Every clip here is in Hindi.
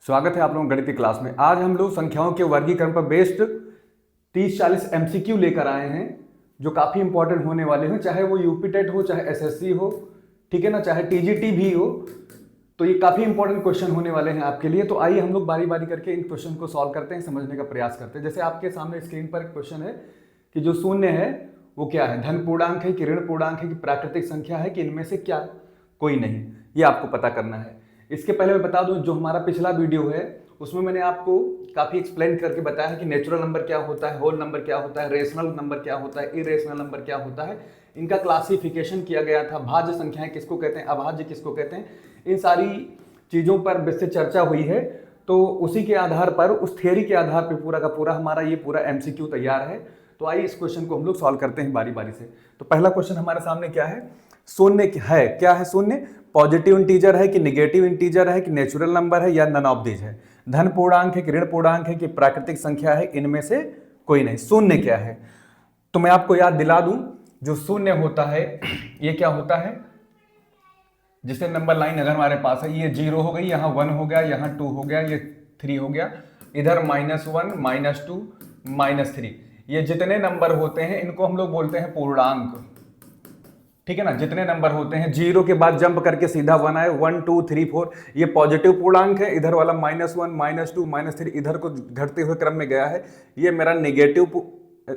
स्वागत है आप लोगों गणित की क्लास में। आज हम लोग संख्याओं के वर्गीकरण पर बेस्ड 30-40 एमसीक्यू लेकर आए हैं जो काफ़ी इंपॉर्टेंट होने वाले हैं, चाहे वो यूपी टेट हो, चाहे एसएससी हो, ठीक है ना, चाहे टीजीटी भी हो। तो ये काफ़ी इंपॉर्टेंट क्वेश्चन होने वाले हैं आपके लिए। तो आइए हम लोग बारी बारी करके इन क्वेश्चन को सॉल्व करते हैं, समझने का प्रयास करते हैं। जैसे आपके सामने स्क्रीन पर एक क्वेश्चन है कि जो शून्य है वो क्या है, धन पूर्णांक है कि ऋण पूर्णांक है कि प्राकृतिक संख्या है कि इनमें से क्या कोई नहीं, ये आपको पता करना है। इसके पहले मैं बता दूं, जो हमारा पिछला वीडियो है उसमें मैंने आपको काफ़ी एक्सप्लेन करके बताया है कि नेचुरल नंबर क्या होता है, होल नंबर क्या होता है, रेशनल नंबर क्या होता है, इरेशनल नंबर क्या होता है, इनका क्लासिफिकेशन किया गया था। भाज्य संख्याएं किसको कहते हैं, अभाज्य किसको कहते हैं, इन सारी चीज़ों पर विस्तृत चर्चा हुई है। तो उसी के आधार पर, उस थियरी के आधार पर पूरा का पूरा हमारा ये पूरा एमसीक्यू तैयार है। तो आइए इस क्वेश्चन को हम लोग सॉल्व करते हैं बारी बारी से। तो पहला क्वेश्चन हमारे सामने क्या है, शून्य है, क्या है शून्य, पॉजिटिव इंटीजर है कि निगेटिव इंटीजर है कि नेचुरल नंबर है या नन ऑफ दिस है, धन पूर्णांक है कि ऋण पूर्णांक है कि प्राकृतिक संख्या है, इनमें से कोई नहीं। शून्य क्या है, तो मैं आपको याद दिला दूं, जो शून्य होता है ये क्या होता है, जिससे नंबर लाइन अगर हमारे पास है, ये 0 हो गई, यहाँ 1 हो गया, यहाँ 2 हो गया, ये 3 हो गया, इधर -1 -2 -3, ये जितने नंबर होते हैं इनको हम लोग बोलते हैं पूर्णांक, ठीक है ना। जितने नंबर होते हैं, 0 के बाद जंप करके सीधा 1 आए, 1 2 3 4, ये पॉजिटिव पूर्णांक है। इधर वाला -1 -2 -3 इधर को घटते हुए क्रम में गया है, ये मेरा नेगेटिव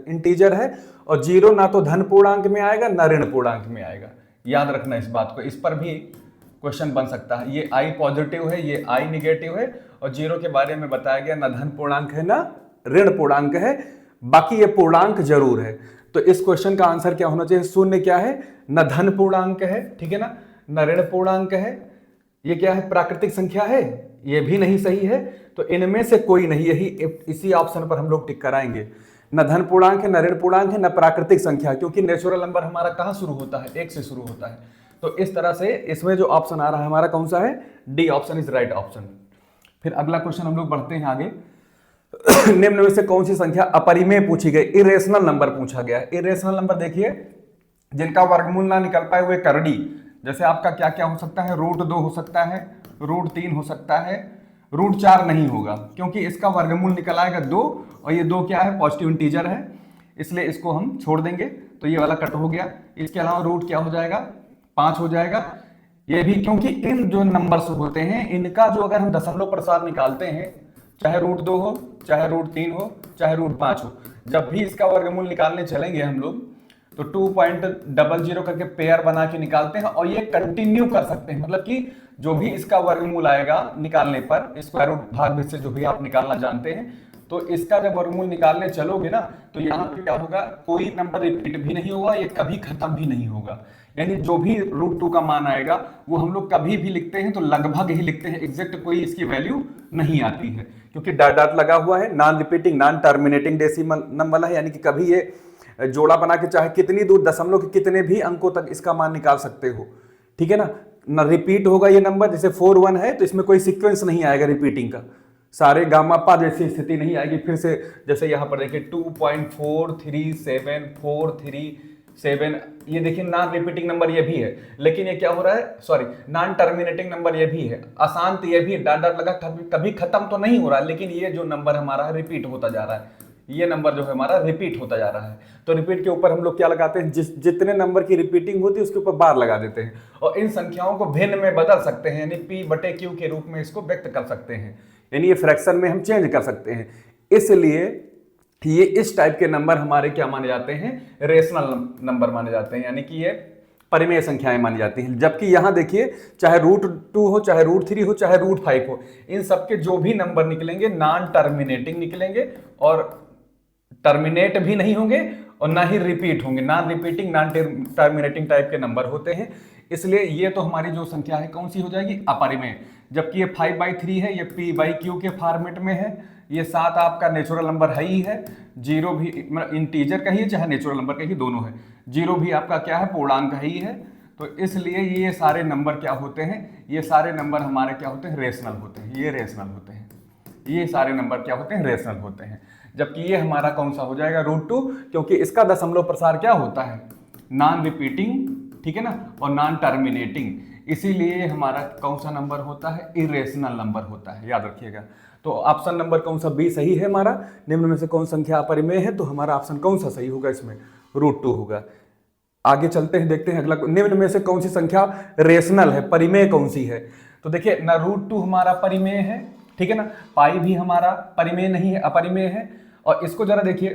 इंटीजर है। और 0 ना तो धन पूर्णांक में आएगा ना ऋण पूर्णांक में आएगा, याद रखना इस बात को। इस पर भी क्वेश्चन बन सकता है। ये i पॉजिटिव है, ये i निगेटिव है, और 0 के बारे में बताया गया ना धन पूर्णांक है ना ऋण पूर्णांक है, बाकी ये पूर्णांक जरूर है। तो इस क्वेश्चन का आंसर क्या होना चाहिए, शून्य क्या है, न धन पूर्णांक है, ठीक है ना, न ऋण पूर्णांक है, ये क्या है, प्राकृतिक संख्या है, ये भी नहीं सही है। तो इनमें से कोई नहीं, यही इसी ऑप्शन पर हम लोग टिक कराएंगे। न धन पूर्णांक है, न ऋण पूर्णांक है, न प्राकृतिक संख्या, क्योंकि नेचुरल नंबर हमारा कहाँ शुरू होता है, 1 से शुरू होता है। तो इस तरह से इसमें जो ऑप्शन आ रहा है हमारा कौन सा है, D option is right option. फिर अगला क्वेश्चन हम लोग बढ़ते हैं आगे। निम्न में से कौन सी संख्या अपरिमेय पूछी गई, इरेशनल नंबर पूछा गया है। इरेशनल नंबर देखिए, जिनका वर्गमूल ना निकल पाए हुए करड़ी, जैसे आपका क्या क्या हो सकता है, √2 हो सकता है, √3 हो सकता है, √4 नहीं होगा क्योंकि इसका वर्गमूल निकल आएगा 2, और ये 2 क्या है, पॉजिटिव इंटीजर है, इसलिए इसको हम छोड़ देंगे। तो ये वाला कट हो गया। इसके अलावा रूट क्या हो जाएगा, 5 हो जाएगा। ये भी क्योंकि इन जो नंबर्स होते हैं इनका जो अगर हम दशमलव प्रसार निकालते हैं, चाहे √2 हो, चाहे √3 हो, चाहे √5 हो, जब भी इसका वर्गमूल निकालने चलेंगे हम लोग तो 2.00 करके पेयर बना के निकालते हैं, और ये कंटिन्यू कर सकते हैं। मतलब कि जो भी इसका वर्गमूल आएगा निकालने पर, स्क्वायर रूट भाग से जो भी आप निकालना जानते हैं, तो इसका जब वर्गमूल निकालने चलोगे ना, तो यहाँ पे क्या होगा, कोई नंबर रिपीट भी नहीं होगा, ये कभी खत्म भी नहीं होगा। यानी जो भी √2 का मान आएगा वो हम लोग कभी भी लिखते हैं तो लगभग ही लिखते हैं, एग्जैक्ट कोई इसकी वैल्यू नहीं आती है, क्योंकि डॉट डॉट लगा हुआ है, non repeating non terminating decimal number है, यानी कि कभी ये जोड़ा बना के चाहे कितनी दूर दशमलव के कितने भी अंकों तक इसका मान निकाल सकते हो, ठीक है ना। न रिपीट होगा ये नंबर, जैसे 4 1 है तो इसमें कोई सीक्वेंस नहीं आएगा रिपीटिंग का, सारे गामा पा जैसी स्थिति नहीं आएगी। फिर से जैसे यहाँ पर देखिए 2.43743 ये देखिए नॉन रिपीटिंग नंबर ये भी है, लेकिन ये क्या हो रहा है, सॉरी नॉन टर्मिनेटिंग नंबर ये भी है, अशांत ये भी डॉट डॉट लगा, कभी खत्म तो नहीं हो रहा है, लेकिन ये जो नंबर हमारा है रिपीट होता जा रहा है, ये नंबर जो है हमारा रिपीट होता जा रहा है। तो रिपीट के ऊपर हम लोग क्या लगाते हैं, जितने नंबर की रिपीटिंग होती है उसके ऊपर बार लगा देते हैं, और इन संख्याओं को भिन्न में बदल सकते हैं, यानी P/Q के रूप में इसको व्यक्त कर सकते हैं, यानी ये फ्रैक्शन में हम चेंज कर सकते हैं। इसलिए ये इस टाइप के नंबर हमारे क्या माने जाते हैं, रेशनल नंबर माने जाते हैं, यानी कि ये परिमेय संख्याएं मानी जाती हैं। जबकि यहां देखिए, चाहे √2 हो, चाहे √3 हो, चाहे √5 हो, इन सबके जो भी नंबर निकलेंगे नॉन टर्मिनेटिंग निकलेंगे, और टर्मिनेट भी नहीं होंगे और ना ही रिपीट होंगे, non repeating non terminating type के नंबर होते हैं। इसलिए ये तो हमारी जो संख्या है कौन सी हो जाएगी, अपरिमेय। जबकि ये 5/3 है, ये P/Q के फॉर्मेट में है, ये 7 आपका नेचुरल नंबर है ही है, 0 भी इंटीजर कहिए चाहे नेचुरल नंबर कहिए दोनों है, 0 भी आपका क्या है, पूर्णांक है ही है। तो इसलिए ये सारे नंबर क्या होते हैं, ये सारे नंबर हमारे क्या होते हैं, रेशनल होते हैं, ये रेशनल होते हैं, ये सारे नंबर क्या होते हैं, रेशनल होते हैं। जबकि ये हमारा कौन सा हो जाएगा, √2, क्योंकि इसका दशमलव प्रसार क्या होता है, नॉन रिपीटिंग, ठीक है ना, और नॉन टर्मिनेटिंग। इसीलिए हमारा कौन सा नंबर होता है, इरेशनल नंबर होता है, याद रखिएगा। तो ऑप्शन नंबर कौन सा, बी सही है हमारा। निम्न में से कौन संख्या अपरिमेय है, तो हमारा ऑप्शन कौन सा सही होगा इसमें, √2 होगा। आगे चलते हैं, देखते हैं अगला। निम्न में से कौन सी संख्या रेशनल है, परिमेय कौन सी है। तो देखिए ना, √2 हमारा परिमेय है, ठीक है ना। पाई भी हमारा परिमेय नहीं है, अपरिमेय है। और इसको जरा देखिए,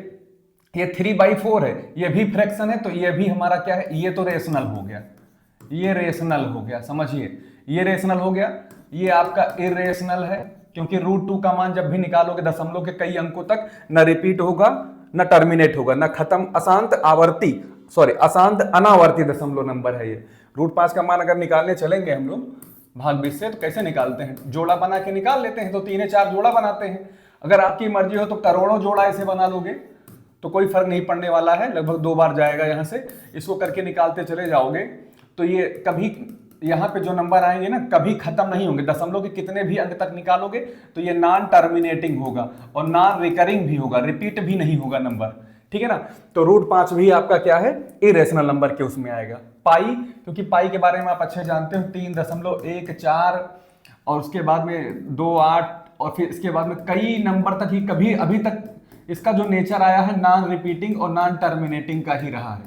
ये 3/4 है, ये भी फ्रैक्शन है, तो ये भी हमारा क्या है, ये तो रेशनल हो गया, ये रेशनल हो गया, समझिए, ये रेशनल हो गया। ये आपका इरेशनल है, क्योंकि √2 का मान जब भी निकालोगे दशमलव के कई अंकों तक न रिपीट होगा, न टर्मिनेट होगा, न खत्म, अशांत अनावर्ती दशमलव नंबर है ये। √5 का मान अगर निकालने चलेंगे हम लोग भाग 20 से, तो कैसे निकालते हैं, जोड़ा बना के निकाल लेते हैं, तो 3 4 जोड़ा बनाते हैं। अगर आपकी मर्जी हो तो करोड़ों जोड़ा ऐसे बना लोगे तो कोई फर्क नहीं पड़ने वाला है, लगभग 2 बार जाएगा यहाँ से, इसको करके निकालते चले जाओगे तो ये कभी यहाँ पे जो नंबर आएंगे ना कभी खत्म नहीं होंगे। दशमलव के कितने भी अंक तक निकालोगे तो ये नॉन टर्मिनेटिंग होगा और नॉन रिकरिंग भी होगा, रिपीट भी नहीं होगा नंबर, ठीक है ना। तो √5 भी आपका क्या है, इरेशनल नंबर के उसमें आएगा। पाई, क्योंकि पाई के बारे में आप अच्छे जानते हो, 3.14 और उसके बाद में 2.8 और फिर इसके बाद में कई नंबर तक ही, कभी अभी तक इसका जो नेचर आया है नॉन रिपीटिंग और नॉन टर्मिनेटिंग का ही रहा है।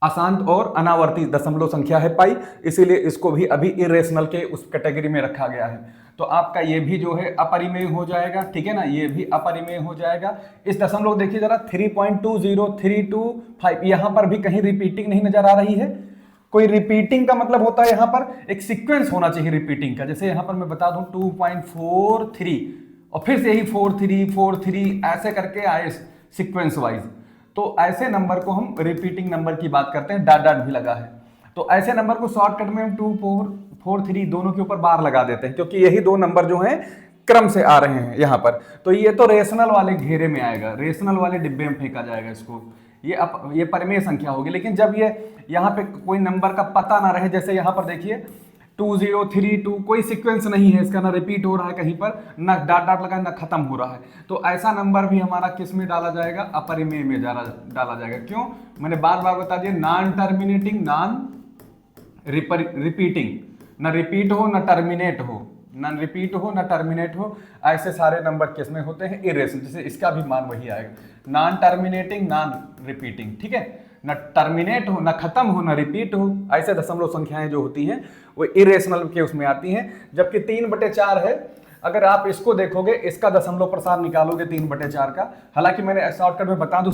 अशांत और अनावर्ती दशमलव संख्या है पाई, इसीलिए इसको भी अभी इरेशनल के उस कैटेगरी में रखा गया है। तो आपका ये भी जो है अपरिमेय हो जाएगा, ठीक है ना, ये भी अपरिमेय हो जाएगा। इस दशमलव देखिए जरा, 3.20325, यहाँ पर भी कहीं रिपीटिंग नहीं नजर आ रही है। कोई रिपीटिंग का मतलब होता है यहाँ पर एक सीक्वेंस होना चाहिए रिपीटिंग का। जैसे यहाँ पर मैं बता दूं 2.43 और फिर से यही 4.3 ऐसे करके आए सीक्वेंस वाइज, तो ऐसे नंबर को हम रिपीटिंग नंबर की बात करते हैं, डॉट डॉट भी लगा है। तो ऐसे नंबर को शॉर्टकट में हम 2 4 4 3 दोनों के ऊपर बार लगा देते हैं, क्योंकि यही दो नंबर जो हैं क्रम से आ रहे हैं यहाँ पर। तो ये तो रेशनल वाले घेरे में आएगा, रेशनल वाले डिब्बे में फेंका जाएगा इसको, ये परिमेय संख्या होगी। लेकिन जब ये यहाँ पे कोई नंबर का पता ना रहे, जैसे यहाँ पर देखिए 2032, कोई सीक्वेंस नहीं है इसका, ना रिपीट हो रहा है कहीं पर, ना डॉट डॉट लगा, ना खत्म हो रहा है, तो ऐसा नंबर भी हमारा किस में डाला जाएगा, अपरिमेय में डाला जाएगा। क्यों, मैंने बार बार बता दिया, नॉन टर्मिनेटिंग, नॉन रिपीटिंग, ना रिपीट हो ना टर्मिनेट हो, ना रिपीट हो ना टर्मिनेट हो, ऐसे सारे नंबर किस में होते हैं, इरेशनल। जैसे इसका भी मान वही आएगा, नॉन टर्मिनेटिंग, नॉन रिपीटिंग, ठीक है, ना टर्मिनेट हो, ना खत्म हो, ना रिपीट हो, ऐसे दशमलव संख्याएं जो होती हैं वो इरेशनल के उसमें आती हैं। जबकि 3/4 है, अगर आप इसको देखोगे, इसका दशमलव प्रसार निकालोगे 3/4 का, हालांकि मैंने शॉर्टकट में बता दूं,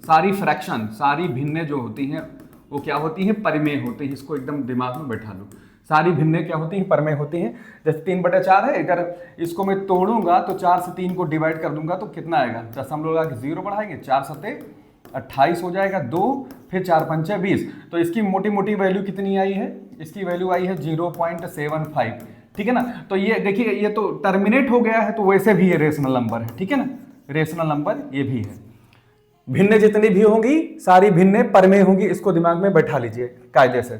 सारी फ्रैक्शन, सारी भिन्ने जो होती हैं वो क्या होती हैं, परिमेय होती हैं। इसको एकदम दिमाग में बैठा लो, सारी भिन्ने क्या होती हैं, परिमेय होती हैं। जैसे 3/4 है, अगर इसको मैं तोड़ूंगा तो 4 से 3 को डिवाइड कर दूंगा तो कितना आएगा, दशमलव लगा के 0 बढ़ाएंगे, 4 सत्ते 28 हो जाएगा, 2 फिर 4 पंचे 20। तो इसकी मोटी मोटी वैल्यू कितनी आई है, इसकी वैल्यू आई है 0.75, ठीक है ना। तो ये देखिए, ये तो टर्मिनेट हो गया है, तो वैसे भी ये रेशनल नंबर है, ठीक है ना, रेशनल नंबर ये भी है। भिन्ने जितनी भी होंगी सारी भिन्ने परिमेय होंगी, इसको दिमाग में बैठा लीजिए कायदे से,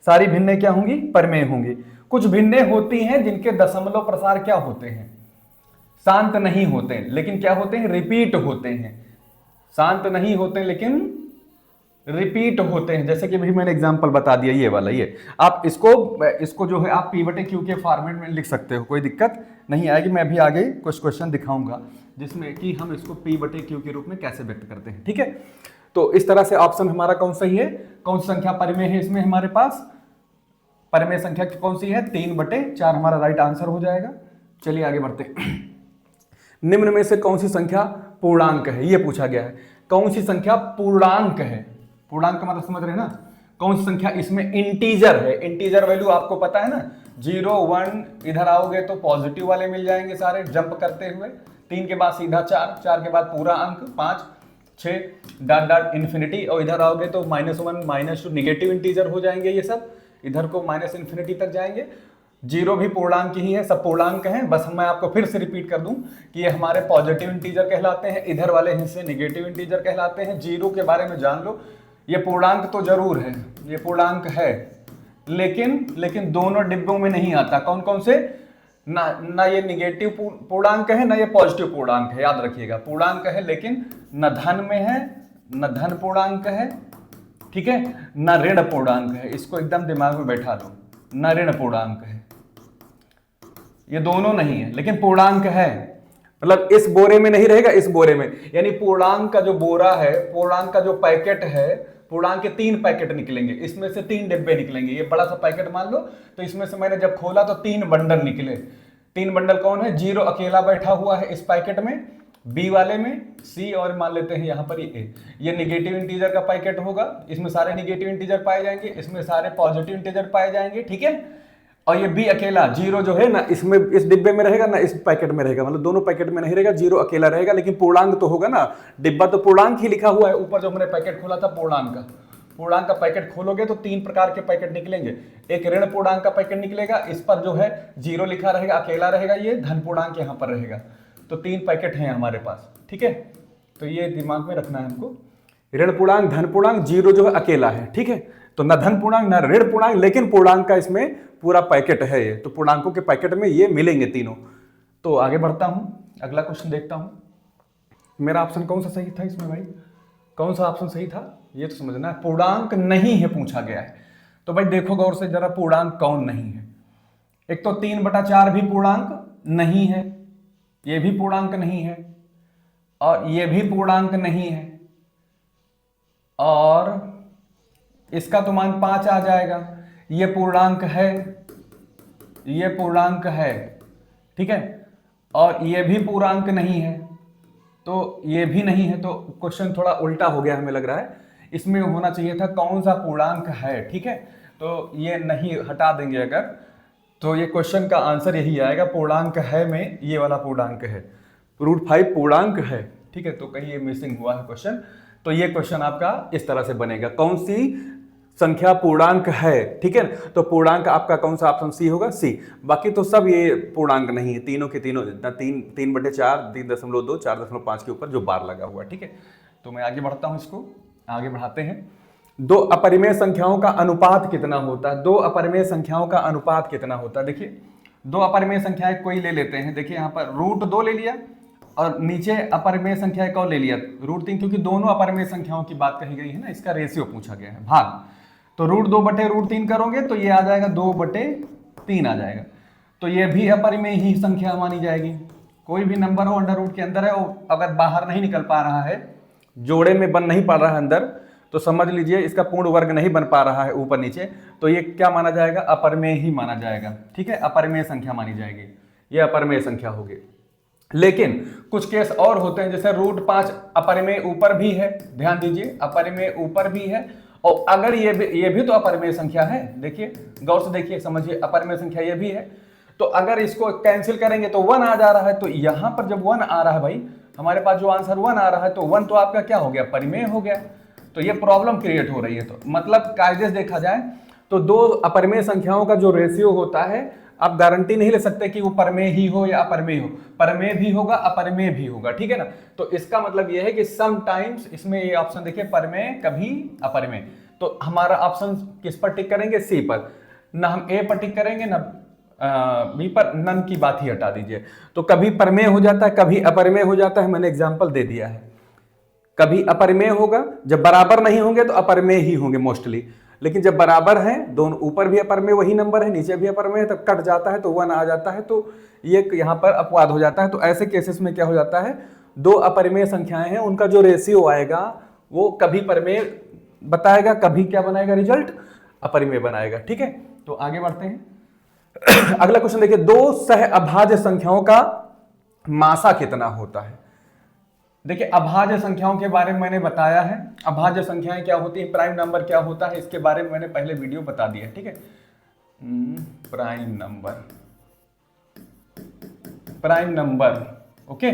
सारी भिन्ने क्या होंगी, परिमेय होंगी। कुछ भिन्ने होती हैं जिनके दशमलव प्रसार क्या होते हैं, शांत नहीं होते, लेकिन क्या होते हैं, रिपीट होते हैं। शांत नहीं होते लेकिन रिपीट होते हैं, जैसे कि भी मैंने एग्जांपल बता दिया, ये वाला, ये आप इसको जो है आप P/Q के फॉर्मेट में लिख सकते हो, कोई दिक्कत नहीं आएगी। मैं भी आगे कुछ क्वेश्चन दिखाऊंगा जिसमें कि हम इसको P/Q के रूप में कैसे व्यक्त करते हैं, ठीक है। तो इस तरह से ऑप्शन हमारा कौन सही है, कौन सी संख्या परिमेय है इसमें हमारे पास, परिमेय संख्या कौन सी है, 3/4 हमारा राइट आंसर हो जाएगा। चलिए आगे बढ़ते हैं। निम्न में से कौन सी संख्या पूर्णांक है, ये पूछा गया है। कौन सी संख्या पूर्णांक है, पूर्णांक का मतलब समझ रहे हैं ना, कौन सी संख्या इसमें इंटीजर है। इंटीजर वैल्यू आपको पता है ना, 0 1 इधर आओगे तो पॉजिटिव वाले मिल जाएंगे सारे जंप करते हुए, 3 के बाद सीधा 4, 4 के बाद पूरा अंक 5 6 डॉट डॉट इन्फिनिटी, और इधर आओगे तो -1 -2 निगेटिव इंटीजर हो जाएंगे, ये सब इधर को -इन्फिनिटी तक जाएंगे। 0 भी पूर्णांक ही है, सब पूर्णांक हैं। बस मैं आपको फिर से रिपीट कर दूं कि ये हमारे पॉजिटिव इंटीजर कहलाते हैं, इधर वाले हिस्से निगेटिव इंटीजर कहलाते हैं। 0 के बारे में जान लो, ये पूर्णांक तो जरूर है, ये पूर्णांक है, लेकिन दोनों डिब्बों में नहीं आता। कौन कौन से, ना ये निगेटिव पूर्णांक है, ना ये पॉजिटिव पूर्णांक है, याद रखिएगा। पूर्णांक है लेकिन न धन में है, न धन पूर्णांक है, ठीक है ना ऋण पूर्णांक है, इसको एकदम दिमाग में बैठा लो, ना ऋण पूर्णांक है, ये दोनों नहीं है लेकिन पूर्णांक है, मतलब इस बोरे में नहीं रहेगा, इस बोरे में, यानी पूर्णांक का जो बोरा है, पूर्णांक का जो पैकेट है, पूर्णांक के 3 पैकेट निकलेंगे, इसमें से 3 डिब्बे निकलेंगे, ये बड़ा सा पैकेट मान लो, तो इसमें से मैंने जब खोला तो 3 बंडल निकले। 3 बंडल कौन है? 0 अकेला बैठा हुआ है इस पैकेट में, बी वाले में सी, और मान लेते हैं यहाँ पर ये निगेटिव इंटीजर का पैकेट होगा, इसमें सारे निगेटिव इंटीजर पाए जाएंगे, इसमें सारे पॉजिटिव इंटीजर पाए जाएंगे, ठीक है। और ये बी अकेला 0 जो है ना इसमें, इस डिब्बे में रहेगा ना इस पैकेट में रहेगा, मतलब दोनों पैकेट में नहीं रहेगा, 0 अकेला रहेगा, लेकिन पूर्णांक तो होगा ना, डिब्बा तो पूर्णांक ही लिखा हुआ है ऊपर, जो हमने पैकेट खोला था पूर्णांक का पैकेट खोलोगे तो 3 प्रकार के पैकेट निकलेंगे, एक ऋण पूर्णांक का पैकेट निकलेगा, इस पर जो है 0 लिखा रहेगा, अकेला रहेगा, ये धन पूर्णांक यहाँ पर रहेगा, तो 3 पैकेट हैं हमारे पास, ठीक है। तो ये दिमाग में रखना है हमको, ऋण पूर्णांक, धन पूर्णांक, 0 जो है अकेला है, ठीक है, तो न धन पूर्णांक न ऋण पूर्णांक, लेकिन पूर्णांक का इसमें पूरा पैकेट है ये, तो पूर्णांकों के पैकेट में ये मिलेंगे तीनों। तो आगे बढ़ता हूं, अगला क्वेश्चन देखता हूं, मेरा ऑप्शन कौन सा सही था इसमें भाई, कौन सा ऑप्शन सही था ये तो समझना है। पूर्णांक नहीं है पूछा गया है, तो भाई देखो गौर से जरा, पूर्णांक कौन नहीं है। एक तो 3/4 भी पूर्णांक नहीं है, ये भी पूर्णांक नहीं है, और ये भी पूर्णांक नहीं है, और इसका तो मान 5 आ जाएगा, ये पूर्णांक है, ये पूर्णांक है, ठीक है, और ये भी पूर्णांक नहीं है, तो ये भी नहीं है, तो क्वेश्चन थोड़ा उल्टा हो गया हमें लग रहा है, इसमें होना चाहिए था कौन सा पूर्णांक है, ठीक है, तो ये नहीं, हटा देंगे अगर, तो ये क्वेश्चन का आंसर यही आएगा, पूर्णांक है में ये वाला पूर्णांक है, √5 पूर्णांक है, ठीक है, तो कहीं ये मिसिंग हुआ है क्वेश्चन, तो ये क्वेश्चन आपका इस तरह से बनेगा, कौन सी संख्या पूर्णांक है, ठीक है, तो पूर्णांक आपका कौन सा ऑप्शन सी होगा, सी। बाकी तो सब ये पूर्णांक नहीं है, तीनों के तीनों, 3/4, 3.2, 4.5 के ऊपर जो बार लगा हुआ है, ठीक है। तो मैं आगे बढ़ता हूं, इसको आगे बढ़ाते हैं। 2 अपरिमेय संख्याओं का अनुपात कितना होता है? 2 अपरिमेय संख्याओं का अनुपात कितना होता है? देखिए 2 अपरिमेय संख्याएं कोई ले लेते हैं, देखिए यहाँ पर √2 ले लिया, और नीचे अपरिमेय संख्या एक और ले लिया √3, क्योंकि दोनों अपरिमेय संख्याओं की बात कही गई है ना, इसका रेशियो पूछा गया है, भाग, तो √2/√3 करोगे तो ये आ जाएगा 2/3 आ जाएगा, तो ये भी अपरिमेय ही संख्या मानी जाएगी। कोई भी नंबर हो अंडर रूट के अंदर है, और अगर बाहर नहीं निकल पा रहा है, जोड़े में बन नहीं पा रहा है अंदर, तो समझ लीजिए इसका पूर्ण वर्ग नहीं बन पा रहा है ऊपर नीचे, तो ये क्या माना जाएगा? अपरिमेय ही माना जाएगा, ठीक है, अपरिमेय संख्या मानी जाएगी, ये अपरिमेय संख्या होगी। लेकिन कुछ केस और होते हैं, जैसे √5 अपरिमेय ऊपर भी है, ध्यान दीजिए, अपरिमेय ऊपर भी है, और अगर ये भी तो अपरिमेय संख्या है, देखिए गौर से देखिए, समझिए, अपरिमेय संख्या ये भी है, तो अगर इसको कैंसिल करेंगे तो 1 आ जा रहा है, तो यहां पर जब 1 आ रहा है भाई, हमारे पास जो आंसर 1 आ रहा है, तो 1 तो आपका क्या हो गया? परिमेय हो गया, तो ये प्रॉब्लम क्रिएट हो रही है। तो मतलब कायदे से देखा जाए तो 2 अपरिमेय संख्याओं का जो रेशियो होता है, आप गारंटी नहीं ले सकते कि वो परमेय ही हो या अपरिमेय हो, परमेय भी होगा, अपरिमेय भी होगा, ठीक है ना। तो इसका मतलब ये है कि समटाइम्स, इसमें ये ऑप्शन देखिए, परमेय कभी अपरिमेय, तो हमारा ऑप्शन किस पर टिक करेंगे? सी पर, ना हम ए पर टिक करेंगे ना बी पर, नन की बात ही हटा दीजिए। तो कभी परमेय हो जाता है, कभी अपरिमेय हो जाता है, मैंने एग्जाम्पल दे दिया है। कभी अपरिमेय होगा, जब बराबर नहीं होंगे तो अपरिमेय ही होंगे मोस्टली, लेकिन जब बराबर हैं, दोनों ऊपर भी अपरिमेय वही नंबर है, नीचे भी अपरिमेय, तब कट जाता है तो 1 आ जाता है, तो ये यहाँ पर अपवाद हो जाता है। तो ऐसे केसेस में क्या हो जाता है, 2 अपरिमेय संख्याएं हैं, उनका जो रेशियो आएगा वो कभी परिमेय बताएगा, कभी क्या बनाएगा? रिजल्ट अपरिमेय बनाएगा, ठीक है। तो आगे बढ़ते हैं। अगला क्वेश्चन देखिए, 2 सह अभाज्य संख्याओं का मासा कितना होता है? देखिए अभाज्य संख्याओं के बारे में मैंने बताया है, अभाज्य संख्याएं क्या होती है, प्राइम नंबर क्या होता है, इसके बारे में मैंने पहले वीडियो बता दिया है, ठीक है। Prime number, okay,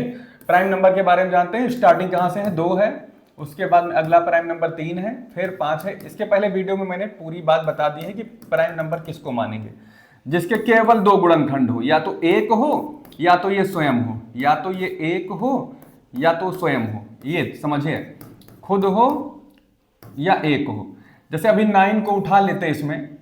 prime number के बारे में जानते हैं। स्टार्टिंग कहां से है? 2 है, उसके बाद में अगला प्राइम नंबर 3 है, फिर 5 है। इसके पहले वीडियो में मैंने पूरी बात बता दी है कि प्राइम नंबर किसको मानेंगे, जिसके केवल 2 गुणनखंड हो, या तो 1 हो या तो ये स्वयं हो, या तो ये 1 हो या तो स्वयं हो, ये समझिए, खुद हो या 1 हो। जैसे अभी 9 को उठा लेते हैं इसमें,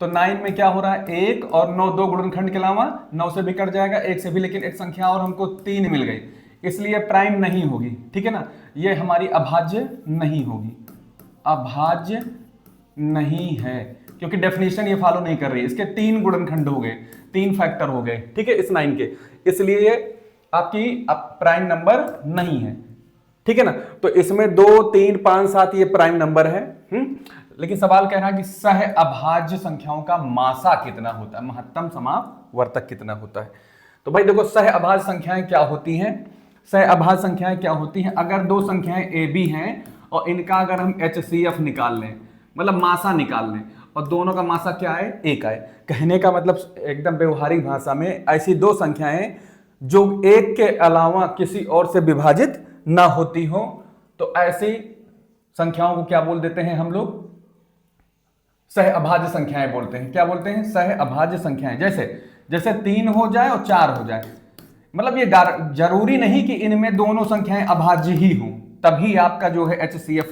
तो 9 में क्या हो रहा है? 1 और 9 2 गुणनखंड के अलावा 9 से भी कट जाएगा, 1 से भी, लेकिन एक संख्या और हमको 3 मिल गई, इसलिए प्राइम नहीं होगी, ठीक है ना, ये हमारी अभाज्य नहीं होगी, अभाज्य नहीं है, क्योंकि डेफिनेशन ये फॉलो नहीं कर रही है। इसके 3 गुणनखंड हो गए, 3 फैक्टर हो गए, ठीक है, इस 9 के, इसलिए ये आपकी प्राइम नंबर नहीं है, ठीक है ना। तो इसमें 2, 3, 5, 7 ये प्राइम नंबर है। लेकिन सवाल कह रहा है कि सह अभाज्य संख्याओं का मासा कितना होता है, महत्तम समापवर्तक कितना होता है। तो भाई देखो, सह अभाज्य संख्याएं क्या होती हैं? सह अभाज्य संख्याएं क्या होती हैं? अगर 2 संख्याएं ए बी हैं और इनका अगर हम HCF निकाल लें, मतलब मासा निकाल लें, और दोनों का मासा क्या है? 1 आए। कहने का मतलब एकदम व्यवहारिक भाषा में, ऐसी 2 संख्याएं जो 1 के अलावा किसी और से विभाजित ना होती हो, तो ऐसी संख्याओं को क्या बोल देते हैं हम लोग? सह अभाज्य संख्याएं बोलते हैं। क्या बोलते हैं? सह अभाज्य संख्याएं। जैसे 3 हो जाए और 4 हो जाए, मतलब ये जरूरी नहीं कि इनमें दोनों संख्याएं अभाज्य ही हों, तभी आपका जो है HCF,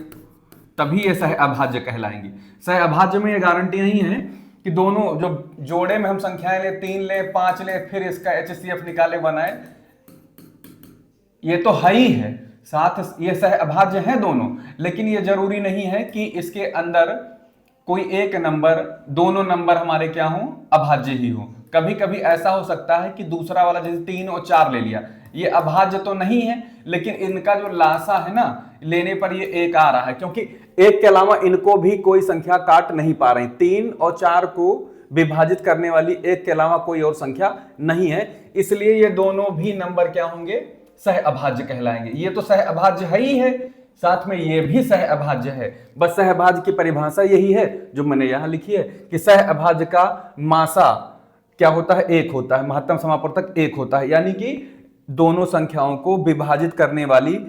तभी ये सह अभाज्य कहलाएंगी। सह अभाज्य में ये गारंटी नहीं है कि दोनों जो जोड़े में हम संख्याएं ले, 3 ले, 5 ले, फिर इसका HCF निकाले 1 आए, ये तो है ही है, साथ ये सह अभाज्य है दोनों, लेकिन ये जरूरी नहीं है कि इसके अंदर कोई एक नंबर, दोनों नंबर हमारे क्या हो? अभाज्य ही हो। कभी कभी ऐसा हो सकता है कि दूसरा वाला जैसे 3 और 4 ले लिया, ये अभाज्य तो नहीं है, लेकिन इनका जो लासा है ना, लेने पर ये 1 आ रहा है, क्योंकि 1 के अलावा इनको भी कोई संख्या काट नहीं पा रही। 3 और 4 को विभाजित करने वाली 1 के अलावा कोई और संख्या नहीं है, इसलिए ये दोनों भी नंबर क्या होंगे? सह अभाज्य कहलाएंगे। ये तो सह अभाज्य है ही है, साथ में ये भी सह अभाज्य है। बस सह अभाज्य की परिभाषा यही है जो मैंने यहां लिखी है कि सह अभाज्य का मासा क्या होता है? 1 होता है, महत्तम समापवर्तक 1 होता है, यानी कि दोनों संख्याओं को विभाजित करने वाली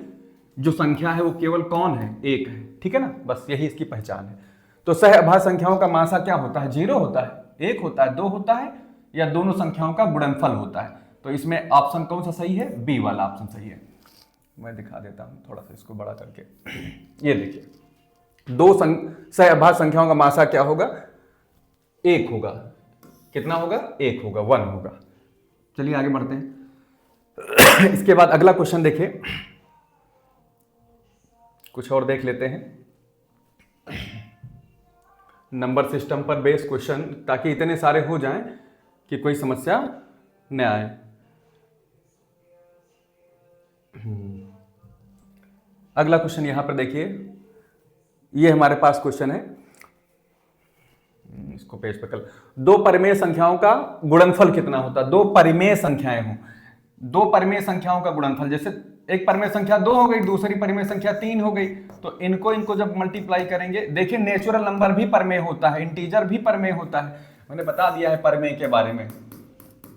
जो संख्या है वो केवल कौन है? 1 है, ठीक है ना। बस यही इसकी पहचान है। तो सह अभाज्य संख्याओं का मासा क्या होता है? 0 होता है, 1 होता है, 2 होता है, या दोनों संख्याओं का गुणनफल होता है। तो इसमें ऑप्शन कौन सा सही है? बी वाला ऑप्शन सही है। मैं दिखा देता हूं थोड़ा सा इसको बड़ा करके। ये देखिए, 2 सह अभाज्य संख्याओं का मासा क्या होगा? 1 होगा। कितना होगा? 1 होगा, 1 होगा। चलिए आगे बढ़ते हैं। इसके बाद अगला क्वेश्चन देखिए, कुछ और देख लेते हैं, नंबर सिस्टम पर बेस्ड क्वेश्चन, ताकि इतने सारे हो जाएं कि कोई समस्या न आए। अगला क्वेश्चन यहां पर देखिए, ये हमारे पास क्वेश्चन है, इसको पेज पर कल। 2 परिमेय संख्याओं का गुणनफल कितना होता है? 2 परिमेय संख्याएं हों, 2 परिमेय संख्याओं का गुणनफल, जैसे एक परिमेय संख्या 2 हो गई, दूसरी परिमेय संख्या 3 हो गई, तो इनको जब मल्टीप्लाई करेंगे, देखिए नेचुरल नंबर भी परिमेय होता है, इंटीजर भी परिमेय होता है। मैंने बता दिया है परिमेय के बारे में।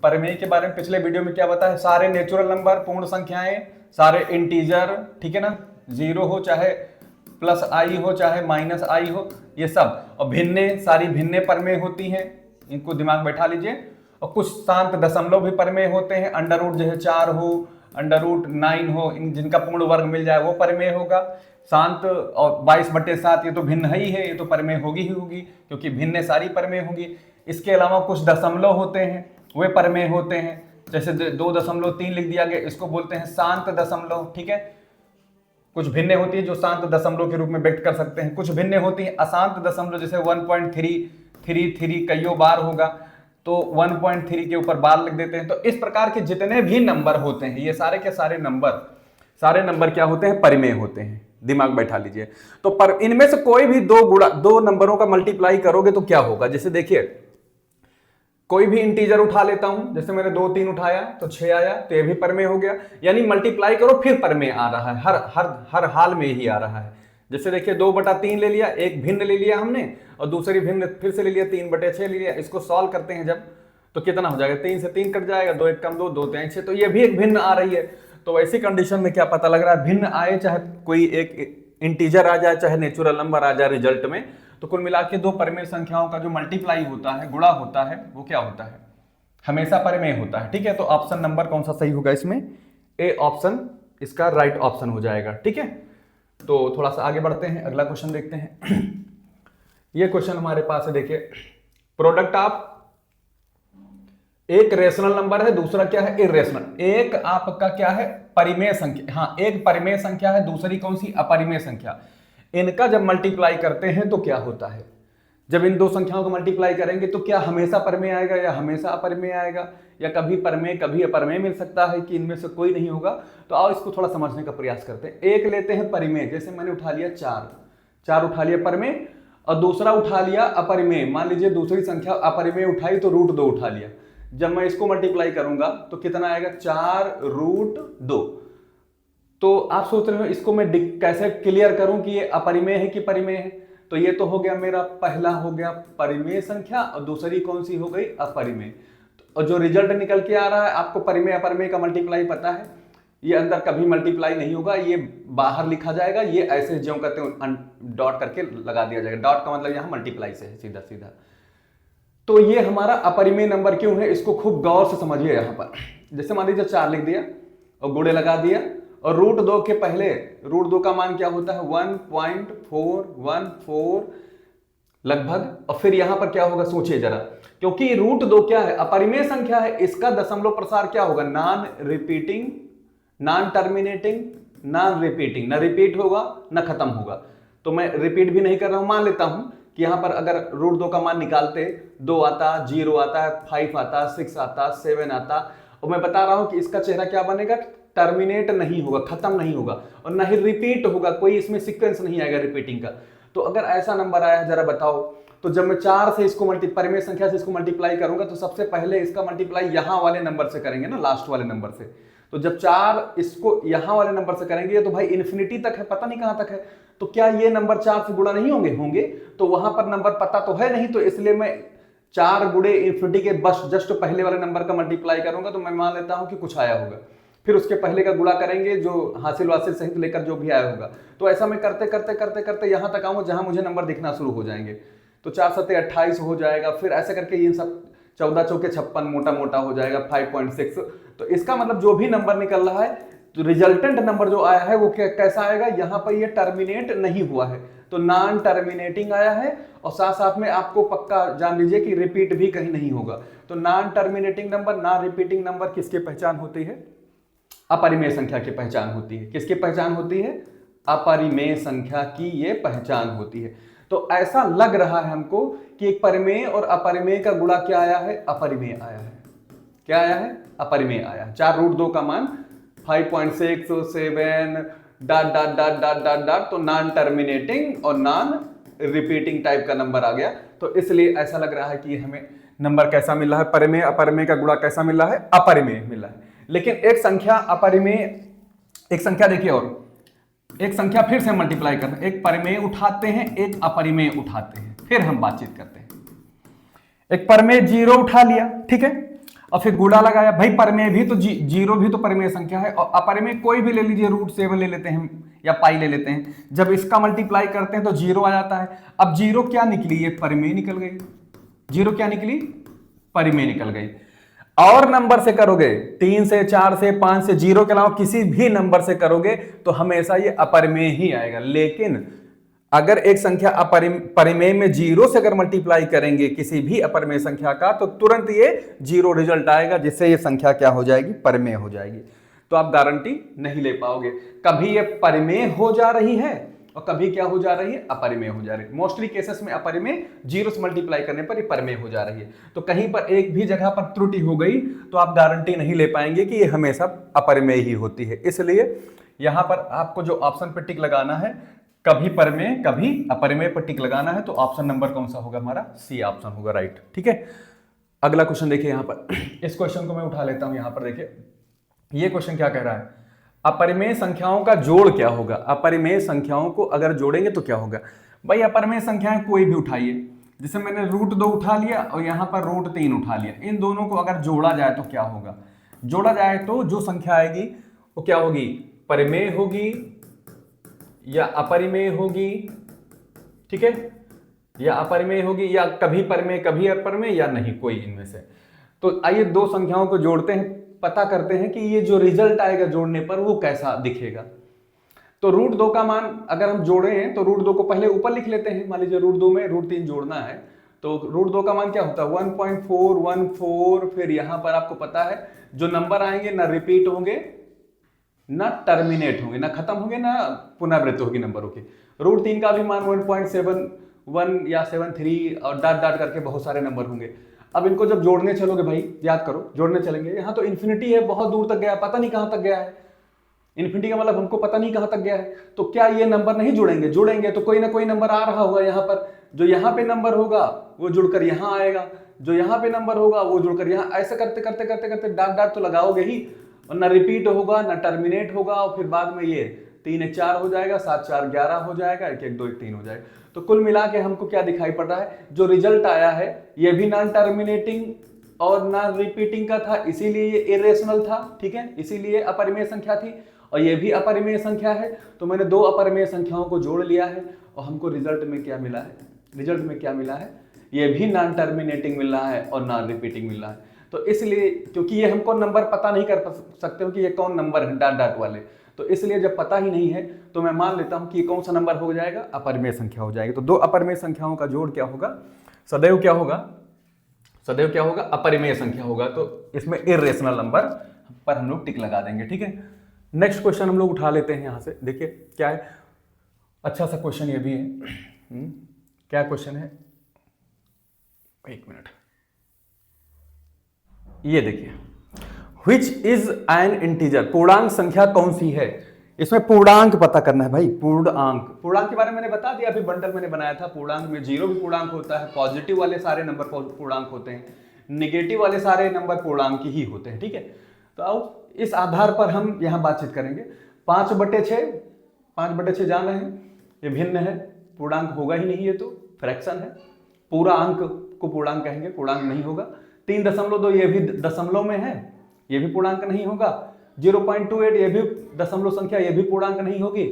परिमेय के बारे में पिछले वीडियो में क्या बताया? सारे नेचुरल नंबर, पूर्ण संख्याएं, सारे इंटीजर, ठीक है ना, 0 हो चाहे प्लस आई हो चाहे माइनस आई हो, ये सब। और भिन्ने, सारी भिन्ने परिमेय होती हैं, इनको दिमाग बैठा लीजिए। और कुछ शांत दशमलव भी परिमेय होते हैं, अंडर रूट जैसे 4 हो, अंडर रूट 9 हो, जिनका पूर्ण वर्ग मिल जाए वो परिमेय होगा। शांत और 22/7 ये तो भिन्न ही है, ये तो परिमेय होगी ही होगी, क्योंकि भिन्न सारी परिमेय होगी। इसके अलावा कुछ दशमलव होते हैं, वे परिमेय होते हैं, जैसे 2.3 लिख दिया गया, इसको बोलते हैं शांत दशमलव, ठीक है। कुछ भिन्न होती है जो शांत दशमलव के रूप में व्यक्त कर सकते हैं, कुछ भिन्न होती है अशांत दशमलव, जैसे 1.333 कईयों बार होगा, तो 1.3 के ऊपर बार लिख देते हैं। तो इस प्रकार के जितने भी नंबर होते हैं, ये सारे के सारे नंबर क्या होते हैं? परिमेय होते हैं। दिमाग बैठा लीजिए। तो पर इनमें से कोई भी 2 नंबरों का मल्टीप्लाई करोगे तो क्या होगा? जैसे देखिए, कोई भी इंटीजर उठा लेता हूं, जैसे मैंने 2, 3 उठाया तो 6 आया, तो ये भी परिमेय हो गया। यानी मल्टीप्लाई करो फिर परिमेय आ रहा है, हर हाल में ही आ रहा है। जैसे देखिए 2/3 ले लिया, एक भिन्न ले लिया हमने, और दूसरी भिन्न फिर से ले लिया, 3/6 ले लिया। इसको सॉल्व करते हैं जब, तो कितना हो जाएगा? 3 से 3 कट जाएगा, 2 1 कम 2, 2 3 6, तो ये भी एक भिन्न आ रही है। तो ऐसी कंडीशन में क्या पता लग रहा है? भिन्न आए, चाहे कोई एक इंटीजर आ जाए, चाहे नेचुरल नंबर आ जाए रिजल्ट में, तो कुल मिला के 2 परिमेय संख्याओं का जो मल्टीप्लाई होता है, गुणा होता है, वो क्या होता है? हमेशा परिमेय होता है, ठीक है। तो ऑप्शन नंबर कौन सा सही होगा इसमें? ए ऑप्शन इसका राइट ऑप्शन हो जाएगा, ठीक है। तो थोड़ा सा आगे बढ़ते हैं, अगला क्वेश्चन देखते हैं। ये क्वेश्चन हमारे पास है, देखिए, प्रोडक्ट ऑफ एक रेशनल नंबर है, दूसरा क्या है? इरेशनल। एक आपका क्या है? परिमेय संख्या, हाँ, एक परिमेय संख्या है, दूसरी कौन सी? अपरिमेय संख्या। इनका जब मल्टीप्लाई करते हैं तो क्या होता है, जब इन दो संख्याओं को मल्टीप्लाई करेंगे तो क्या हमेशा परमेय आएगा या हमेशा अपरिमेय आएगा, या कभी परमेय कभी अपरिमेय मिल सकता है, कि इनमें से कोई नहीं होगा। तो आओ इसको थोड़ा समझने का प्रयास करते हैं। एक लेते हैं परिमेय, जैसे मैंने उठा लिया 4 उठा लिया परमेय, और दूसरा उठा लिया अपरिमेय। मान लीजिए दूसरी संख्या अपरिमेय उठाई तो √2 उठा लिया। जब मैं इसको मल्टीप्लाई करूंगा तो कितना आएगा, 4√2। तो आप सोच रहे हो इसको मैं कैसे क्लियर करूं कि ये अपरिमेय है कि परिमेय है। तो ये तो हो गया मेरा, पहला हो गया परिमेय संख्या और दूसरी कौन सी हो गई, अपरिमेय। और जो रिजल्ट निकल के आ रहा है, आपको परिमेय अपरिमेय का मल्टीप्लाई पता है, ये अंदर कभी मल्टीप्लाई नहीं होगा, ये बाहर लिखा जाएगा, ये ऐसे ज्यों करते हैं डॉट करके लगा दिया जाएगा। डॉट का मतलब यहां मल्टीप्लाई से है, सीधा सीधा। तो ये हमारा अपरिमेय नंबर क्यों है, इसको खूब गौर से समझिए। यहां पर जैसे मान लीजिए 4 लिख दिया और गुणे लगा दिया, और √2 के पहले √2 का मान क्या होता है, 1.414 लगभग। और फिर यहां पर क्या होगा, सोचिए जरा, क्योंकि √2 क्या है, अपरिमेय संख्या है, इसका दशमलव प्रसार क्या होगा, non repeating, non terminating, non repeating, ना रिपीट होगा ना खत्म होगा। तो मैं रिपीट भी नहीं कर रहा हूं, मान लेता हूं कि यहां पर अगर √2 का मान निकालते 2 आता, 0 आता, 5 आता, 6 आता, 7 आता, और मैं बता रहा हूं कि इसका चेहरा क्या बनेगा, टर्मिनेट नहीं होगा, खत्म नहीं होगा, और ना ही रिपीट होगा, कोई इसमें सीक्वेंस नहीं आएगा रिपीटिंग का। तो अगर ऐसा नंबर आया है, जरा बताओ, तो जब मैं 4 से इसको परिमेय संख्या से इसको मल्टीप्लाई करूंगा तो सबसे पहले इसका मल्टीप्लाई यहां वाले नंबर से करेंगे ना, लास्ट वाले नंबर से। तो जब 4 इसको यहां वाले नंबर से करेंगे तो भाई इन्फिनिटी तक है, पता नहीं कहां तक है, तो क्या ये नंबर 4 से गुणा नहीं होंगे, होंगे। तो वहां पर नंबर पता तो है नहीं, तो इसलिए मैं 4 गुणे इन्फिनिटी के बस जस्ट पहले वाले नंबर का मल्टीप्लाई करूंगा, तो मैं मान लेता हूं कि कुछ आया होगा। फिर उसके पहले का गुणा करेंगे, जो हासिल वासिल सहित लेकर जो भी आया होगा। तो ऐसा मैं करते करते करते करते यहां तक आऊंगा जहां मुझे नंबर दिखना शुरू हो जाएंगे। तो 4 7 28 हो जाएगा, फिर ऐसे करके ये सब 14 चौके 56 मोटा मोटा हो जाएगा 5.6। तो इसका मतलब जो भी नंबर निकल रहा है, तो रिजल्टेंट नंबर जो आया है वो कैसा आएगा, यहां पर ये टर्मिनेट नहीं हुआ है, तो नॉन टर्मिनेटिंग आया है। और साथ साथ में आपको पक्का जान लीजिए कि रिपीट भी कहीं नहीं होगा। तो non terminating number, non repeating number किसकी पहचान होती है, अपरिमेय संख्या की पहचान होती है। किसकी पहचान होती है, अपरिमेय संख्या की ये पहचान होती है। तो ऐसा लग रहा है हमको कि एक परिमेय और अपरिमेय का गुणा क्या आया है, अपरिमेय आया है। क्या आया है, अपरिमेय आया है। 4√2 का मान 5.6 7 dot dot dot dot dot dot, तो नॉन टर्मिनेटिंग और नॉन रिपीटिंग टाइप का नंबर आ गया। तो इसलिए ऐसा लग रहा है कि हमें नंबर कैसा मिल रहा है, परिमेय अपरिमेय का गुणा कैसा मिल रहा है, अपरिमेय मिल रहा है। लेकिन एक संख्या अपरिमेय, एक संख्या देखिए, और एक संख्या फिर से मल्टीप्लाई करते हैं, एक परिमेय उठाते हैं, एक अपरिमेय उठाते हैं, फिर हम बातचीत करते हैं। एक परिमेय 0 उठा लिया, ठीक है, और फिर गुणा लगाया। भाई परिमेय भी तो 0 भी तो परिमेय संख्या है, और अपरिमेय कोई भी ले लीजिए, √7 ले लेते हैं या पाई ले लेते हैं। जब इसका मल्टीप्लाई करते हैं तो 0 आ जाता है। अब 0 क्या निकली, ये परिमेय निकल गई। 0 क्या निकली, परिमेय निकल गई। और नंबर से करोगे, 3 से 4 से 5 से, 0 के अलावा किसी भी नंबर से करोगे तो हमेशा ये अपरिमेय ही आएगा। लेकिन अगर एक संख्या परिमेय में 0 से अगर मल्टीप्लाई करेंगे किसी भी अपरिमेय संख्या का, तो तुरंत ये 0 रिजल्ट आएगा, जिससे ये संख्या क्या हो जाएगी, परिमेय हो जाएगी। तो आप गारंटी नहीं ले पाओगे, कभी ये परिमेय हो जा रही है और कभी क्या हो जा रही है, अपरिमेय हो जा रही है। मोस्टली केसेस में अपरिमेय 0 से मल्टीप्लाई करने पर ये परिमेय हो जा रही है। तो कहीं पर एक भी जगह पर त्रुटि हो गई तो आप गारंटी नहीं ले पाएंगे कि ये हमेशा अपरिमेय ही होती है। इसलिए यहां पर आपको जो ऑप्शन पर टिक लगाना है, कभी परिमेय कभी अपरिमेय पर टिक लगाना है, तो ऑप्शन नंबर कौन सा होगा, हमारा सी ऑप्शन होगा, राइट। ठीक है, अगला क्वेश्चन देखिए यहां पर। इस क्वेश्चन को मैं उठा लेता हूं। यहां पर देखिए ये क्वेश्चन क्या कह रहा है, अपरिमेय संख्याओं का जोड़ क्या होगा। अपरिमेय संख्याओं को अगर जोड़ेंगे तो क्या होगा। भाई अपरिमेय संख्याएं कोई भी उठाइए, जैसे मैंने √2 उठा लिया और यहां पर √3 उठा लिया, इन दोनों को अगर जोड़ा जाए तो क्या होगा। जोड़ा जाए तो जो संख्या आएगी वो क्या होगी, परिमेय होगी या अपरिमेय होगी, ठीक है, या अपरिमेय होगी, या कभी परिमेय कभी अपरिमेय, या नहीं कोई इनमें से। तो आइए दो संख्याओं को जोड़ते हैं, पता करते हैं कि ये जो रिजल्ट आएगा जोड़ने पर वो कैसा दिखेगा। तो √2 का मान अगर हम जोड़ें तो √2 को पहले ऊपर लिख लेते हैं। मान लीजिए √2 में √3 जोड़ना है, तो √2 का मान क्या होता है, 1.414। फिर यहां पर आपको पता है जो नंबर आएंगे ना रिपीट होंगे ना टर्मिनेट होंगे, ना खत्म होंगे, ना पुनरावृत्ति होगी नंबरों की। रूट 3 का भी मान 1.71 या 73 और डाट डाट करके बहुत सारे नंबर होंगे। अब इनको जब जोड़ने चलोगे भाई, याद करो, जोड़ने चलेंगे, यहाँ तो इन्फिनिटी है, बहुत दूर तक गया, पता नहीं कहाँ तक गया है। इन्फिनिटी का मतलब हमको पता नहीं कहाँ तक गया है, तो क्या ये नंबर नहीं जुड़ेंगे? जुड़ेंगे, तो कोई ना कोई नंबर आ रहा होगा यहाँ पर। जो यहाँ पे नंबर होगा वो जुड़कर यहाँ आएगा, जो यहाँ पे नंबर होगा वो जुड़कर यहाँ, ऐसे करते करते करते करते डाट डाट तो लगाओगे ही, और ना रिपीट होगा ना टर्मिनेट होगा, और फिर बाद में ये 3 1 4 हो जाएगा, 7 4 11 हो जाएगा, 1 1 2 1 3 हो जाएगा। तो कुल मिला के हमको क्या दिखाई पड़ रहा है, जो रिजल्ट आया है ये भी नॉन टर्मिनेटिंग और नॉन रिपीटिंग का था, इसीलिए ये इरेशनल था, ठीक है, इसीलिए अपरिमेय संख्या थी, और ये भी अपरिमेय संख्या है। तो मैंने दो अपरिमेय संख्याओं को जोड़ लिया है, और हमको रिजल्ट में क्या मिला है, रिजल्ट में क्या मिला है, ये भी नॉन टर्मिनेटिंग मिल रहा है और नॉन रिपीटिंग मिल रहा है। तो इसलिए, क्योंकि ये हमको नंबर पता नहीं कर सकते हो कि ये कौन नंबर है डाट डाट वाले, तो इसलिए जब पता ही नहीं है तो मैं मान लेता हूं कि ये कौन सा नंबर हो जाएगा, अपरिमेय संख्या हो जाएगी। तो दो अपरिमेय संख्याओं का जोड़ क्या होगा, सदैव क्या होगा, सदैव क्या होगा, अपरिमेय संख्या होगा। तो इसमें इरेशनल नंबर पर हम लोग टिक लगा देंगे, ठीक है। नेक्स्ट क्वेश्चन हम लोग उठा लेते हैं यहां से, देखिए क्या है, अच्छा सा क्वेश्चन ये भी है। क्या क्वेश्चन है, एक मिनट, ये देखिए, व्हिच इज एन इंटीजर, पूर्णांक संख्या कौन सी है। इसमें पूर्णांक पता करना है भाई, पूर्णांक। पूर्णांक के बारे में मैंने बता दिया, अभी बंडल मैंने बनाया था। पूर्णांक में जीरो भी पूर्णांक होता है, पॉजिटिव वाले सारे नंबर पूर्णांक होते हैं, निगेटिव वाले सारे नंबर पूर्णांक ही होते हैं, ठीक है। तो अब इस आधार पर हम यहां बातचीत करेंगे। 5/6, 5/6 जान रहे हैं, ये भिन्न है, पूर्णांक होगा ही नहीं, ये तो फ्रैक्शन है। पूरा अंक को पूर्णांक कहेंगे, पूर्णांक नहीं होगा। 3.2 ये भी दशमलव में है, ये भी पूर्णांक नहीं होगा। 0.28 ये भी दशमलव संख्या, ये भी पूर्णांक नहीं होगी।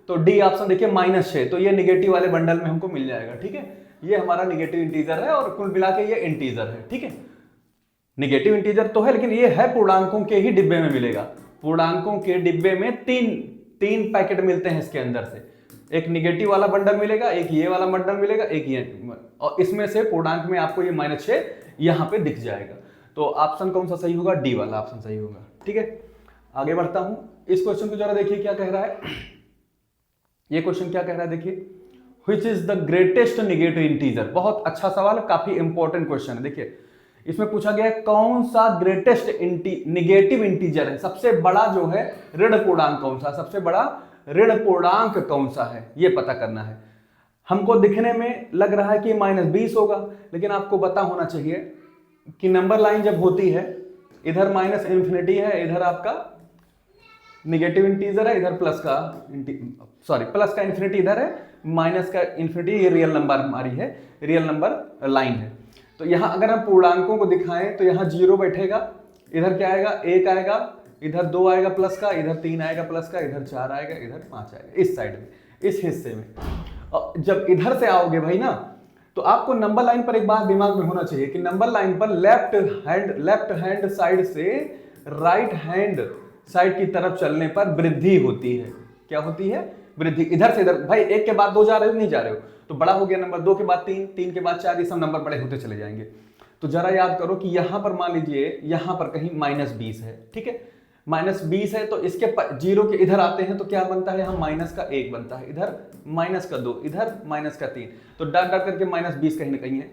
तो डी ऑप्शन देखिए -6, तो ये निगेटिव वाले बंडल में हमको मिल जाएगा, ठीक है। ये हमारा निगेटिव इंटीजर है, और कुल मिला के ये इंटीजर है, ठीक है। निगेटिव इंटीजर तो है, लेकिन ये है पूर्णांकों के ही डिब्बे में मिलेगा। पूर्णांकों के डिब्बे में तीन पैकेट मिलते हैं इसके अंदर से, एक निगेटिव वाला बंडल मिलेगा, एक ये वाला बंडल मिलेगा, एक ये, और इसमें से पूर्णांक में आपको ये -6 यहां पे दिख जाएगा। तो ऑप्शन कौन सा सही होगा, डी वाला ऑप्शन सही होगा, ठीक है। आगे बढ़ता हूं, इस क्वेश्चन को जरा देखिए क्या कह रहा है। ये क्वेश्चन क्या कह रहा है, देखिए, which is the greatest negative integer. बहुत अच्छा सवाल, काफी इंपॉर्टेंट क्वेश्चन है। देखिए इसमें पूछा गया है कौन सा ग्रेटेस्ट निगेटिव इंटीजर है, सबसे बड़ा जो है ऋण पूर्णांक कौन सा, सबसे बड़ा ऋण पूर्णांक कौन सा है, ये पता करना है। हमको दिखने में लग रहा है कि -20 होगा, लेकिन आपको पता होना चाहिए कि नंबर लाइन जब होती है, इधर -इन्फिनिटी है, इधर आपका निगेटिव इंटीजर है, इधर प्लस का इन्फिनिटी इधर है, माइनस का इन्फिनिटी, ये रियल नंबर हमारी है, रियल नंबर लाइन है। तो यहां अगर हम पूर्णांकों को दिखाएं तो यहां 0 बैठेगा, इधर क्या आएगा, 1 आएगा, इधर 2 आएगा प्लस का, इधर 3 आएगा प्लस का, इधर 4 आएगा, इधर 5 आएगा, इस साइड में, इस हिस्से में। और जब इधर से आओगे भाई ना, तो आपको नंबर लाइन पर एक बात दिमाग में होना चाहिए कि नंबर लाइन पर लेफ्ट हैंड साइड से राइट हैंड साइड की तरफ चलने पर वृद्धि होती है। क्या होती है, वृद्धि। इधर से इधर, भाई 1 के बाद 2 जा रहे हो, नहीं जा रहे हो, तो बड़ा हो गया नंबर, 2 के बाद 3, 3 के बाद 4, ये सब नंबर बड़े होते चले जाएंगे। तो जरा याद करो कि यहां पर मान लीजिए यहां पर कहीं -20 है, ठीक है, -20 है, तो इसके 0 के इधर आते हैं तो क्या बनता है, यहाँ -1 बनता है, इधर -2, इधर -3, तो डट डट करके -20 कहीं ना कहीं है।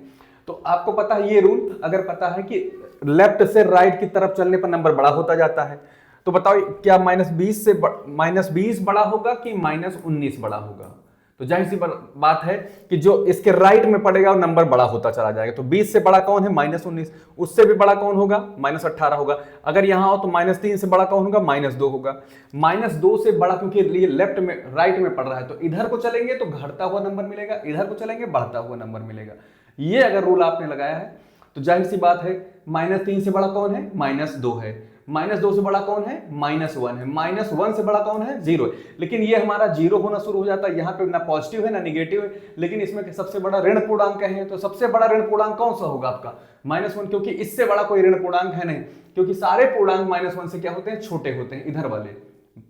तो आपको पता है ये रूल, अगर पता है कि लेफ्ट से राइट की तरफ चलने पर नंबर बड़ा होता जाता है, तो बताओ क्या -20 बड़ा होगा कि -19 बड़ा होगा। तो जाहिर सी बात है कि जो इसके राइट में पड़ेगा वो नंबर बड़ा होता चला जाएगा। तो 20 से बड़ा कौन है, -19, उससे भी बड़ा कौन होगा, -18 होगा। अगर यहां हो तो -3 से बड़ा कौन होगा, -2 होगा। -2 से बड़ा, क्योंकि ये लेफ्ट में राइट में पड़ रहा है, तो इधर को चलेंगे तो घटता हुआ नंबर मिलेगा, इधर को चलेंगे बढ़ता हुआ नंबर मिलेगा। ये अगर रूल आपने लगाया है तो जाहिर सी बात है -3 से बड़ा कौन है, -2 है। -2 से बड़ा कौन है, -1 है। -1 से बड़ा कौन है, 0 है। लेकिन ये हमारा 0 होना शुरू हो जाता है, यहाँ पे ना पॉजिटिव है ना निगेटिव है, लेकिन इसमें सबसे बड़ा ऋण पूर्णांक है, तो सबसे बड़ा ऋण पूर्णांक कौन सा होगा आपका, -1, क्योंकि इससे बड़ा कोई ऋण पूर्णांक है नहीं, क्योंकि सारे पूर्णांक -1 से क्या होते हैं, छोटे होते हैं, इधर वाले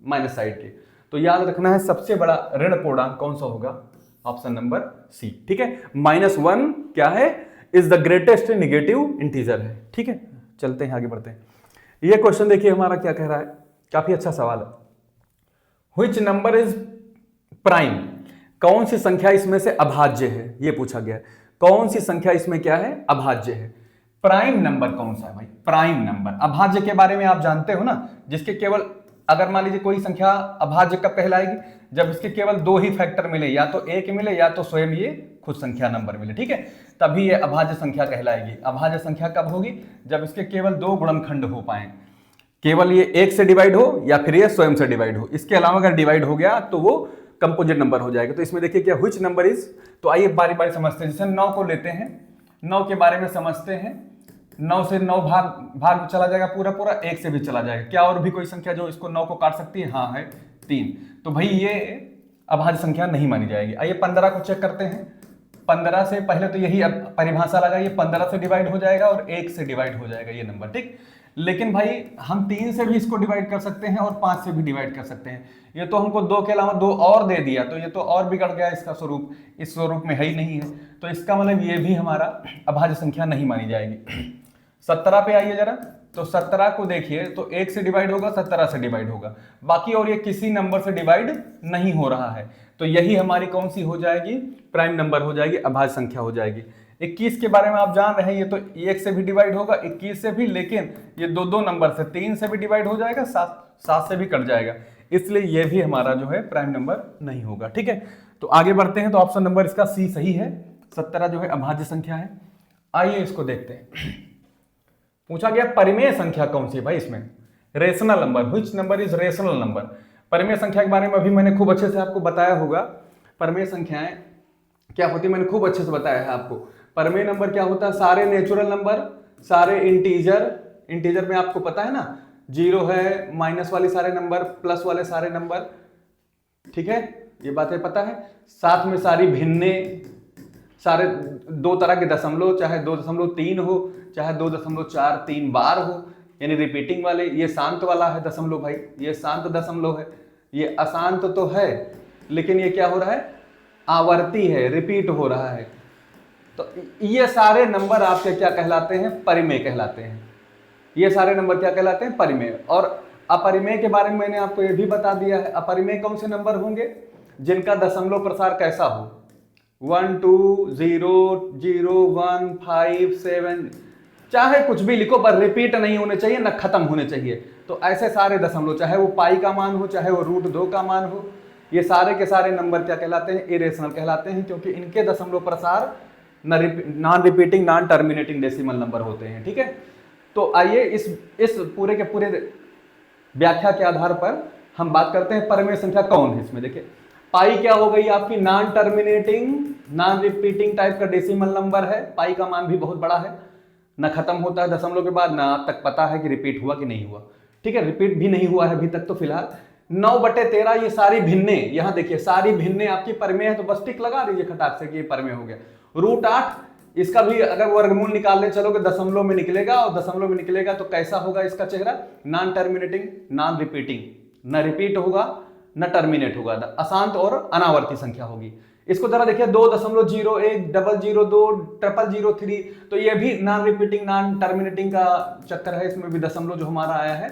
माइनस साइड के। तो याद रखना है सबसे बड़ा ऋण पूर्णांक कौन सा होगा, ऑप्शन नंबर सी, ठीक है। -1 क्या है, is the greatest negative integer है, ठीक है। चलते हैं आगे बढ़ते हैं। ये क्वेश्चन देखिए हमारा क्या कह रहा है, काफी अच्छा सवाल है। व्हिच नंबर इज प्राइम, कौन सी संख्या इसमें से अभाज्य है, ये पूछा गया है। कौन सी संख्या इसमें क्या है, अभाज्य है। प्राइम नंबर कौन सा है भाई, प्राइम नंबर। अभाज्य के बारे में आप जानते हो ना, जिसके केवल, अगर मान लीजिए कोई संख्या अभाज्य कब कहलाएगी, जब इसके केवल दो ही फैक्टर मिले, या तो एक मिले या तो स्वयं ये खुद संख्या नंबर मिले, ठीक है, तभी ये अभाज्य संख्या कहलाएगी। अभाज्य संख्या कब होगी, जब इसके केवल दो गुणनखंड हो पाए, केवल ये एक से डिवाइड हो या फिर ये स्वयं से डिवाइड हो, इसके अलावा अगर डिवाइड हो गया तो वो कंपोजिट नंबर हो जाएगा। तो इसमें देखिए क्या, व्हिच नंबर इज, तो आइए बारी बारी समझते हैं। जैसे 9 को लेते हैं, 9 के बारे में समझते हैं। 9 से 9 भाग में चला जाएगा पूरा पूरा, 1 से भी चला जाएगा। क्या और भी कोई संख्या जो इसको 9 को काट सकती है, हाँ है 3। तो भाई ये अभाज्य संख्या नहीं मानी जाएगी। आइए 15 को चेक करते हैं। 15 से पहले तो यही परिभाषा लगा, ये 15 से डिवाइड हो जाएगा और 1 से डिवाइड हो जाएगा ये नंबर, ठीक। लेकिन भाई हम 3 से भी इसको डिवाइड कर सकते हैं और 5 से भी डिवाइड कर सकते हैं। ये तो हमको 2 के अलावा 2 और दे दिया, तो ये तो और बिगड़ गया इसका स्वरूप, इस स्वरूप में है ही नहीं है। तो इसका मतलब ये भी हमारा अभाज्य संख्या नहीं मानी जाएगी। 17 पे आइए जरा, तो 17 को देखिए, तो 1 से डिवाइड होगा, 17 से डिवाइड होगा, बाकी और ये किसी नंबर से डिवाइड नहीं हो रहा है। तो यही हमारी कौन सी हो जाएगी, प्राइम नंबर हो जाएगी, अभाज्य संख्या हो जाएगी। 21 के बारे में आप जान रहे हैं, ये तो 1 से भी डिवाइड होगा, 21 से भी, लेकिन ये दो नंबर से, 3 से भी डिवाइड हो जाएगा, 7 से भी कट जाएगा, इसलिए ये भी हमारा जो है प्राइम नंबर नहीं होगा, ठीक है। तो आगे बढ़ते हैं, तो ऑप्शन नंबर इसका सी सही है, 17 जो है अभाज्य संख्या है। आइए इसको देखते हैं। पूछा गया परिमेय संख्या कौन सी है भाई, इसमें rational number, which number is rational number. परिमेय संख्या के बारे में अभी मैंने खूब अच्छे से आपको बताया होगा। परिमेय संख्याएं क्या होती है, मैंने खूब अच्छे से बताया है आपको। परिमेय नंबर क्या होता है, सारे नेचुरल नंबर, सारे इंटीजर में आपको पता है ना, 0 है, माइनस वाले सारे नंबर, प्लस वाले सारे नंबर, ठीक है, ये बातें पता है। साथ में सारी भिन्ने, सारे 2 तरह के दशमलव, चाहे 2.3 हो, चाहे 2.43 बार हो, यानी रिपीटिंग वाले। ये शांत वाला है दशमलव भाई, ये शांत दशमलव है। ये अशांत तो है, लेकिन ये क्या हो रहा है, आवर्ती है, रिपीट हो रहा है। तो ये सारे नंबर आपके क्या कहलाते हैं, परिमेय कहलाते हैं। ये सारे नंबर क्या कहलाते हैं, परिमेय। और अपरिमेय के बारे में मैंने आपको ये भी बता दिया है। अपरिमेय कौन से नंबर होंगे, जिनका दशमलव प्रसार कैसा हो, 1 2 0 0 1 5 7, चाहे कुछ भी लिखो, पर रिपीट नहीं होने चाहिए, ना खत्म होने चाहिए। तो ऐसे सारे दशमलव, चाहे वो पाई का मान हो, चाहे वो √2 का मान हो, ये सारे के सारे नंबर क्या कहलाते हैं, इरेशनल कहलाते हैं, क्योंकि इनके दशमलव प्रसार non repeating non terminating decimal number होते हैं, ठीक है। तो आइए इस पूरे के पूरे व्याख्या के आधार पर हम बात करते हैं परिमेय संख्या कौन है। इसमें देखिए, पाई क्या हो गई आपकी, non terminating non repeating type का डेसिमल नंबर है। पाई का मान भी बहुत बड़ा है, ना खत्म होता है दशमलव के बाद, ना आप तक पता है कि रिपीट हुआ कि नहीं हुआ, ठीक है, रिपीट भी नहीं हुआ है अभी तक तो फिलहाल। 9/13 ये सारी भिन्ने, यहां देखिए सारी भिन्ने आपकी परिमेय है, तो बस टिक लगा दीजिए खटाक से कि ये परिमेय हो गया। √8 इसका भी अगर वर्गमूल निकालने चलोगे दशमलव में निकलेगा, और दशमलव में निकलेगा तो कैसा होगा इसका चेहरा, नॉन टर्मिनेटिंग नॉन रिपीटिंग, न रिपीट होगा न टर्मिनेट होगा, अशांत और अनावर्ती संख्या होगी। इसको जरा देखिए, 2.01 002 0003, तो ये भी नॉन रिपीटिंग नॉन टर्मिनेटिंग का चक्कर है, इसमें भी दशमलव जो हमारा आया है।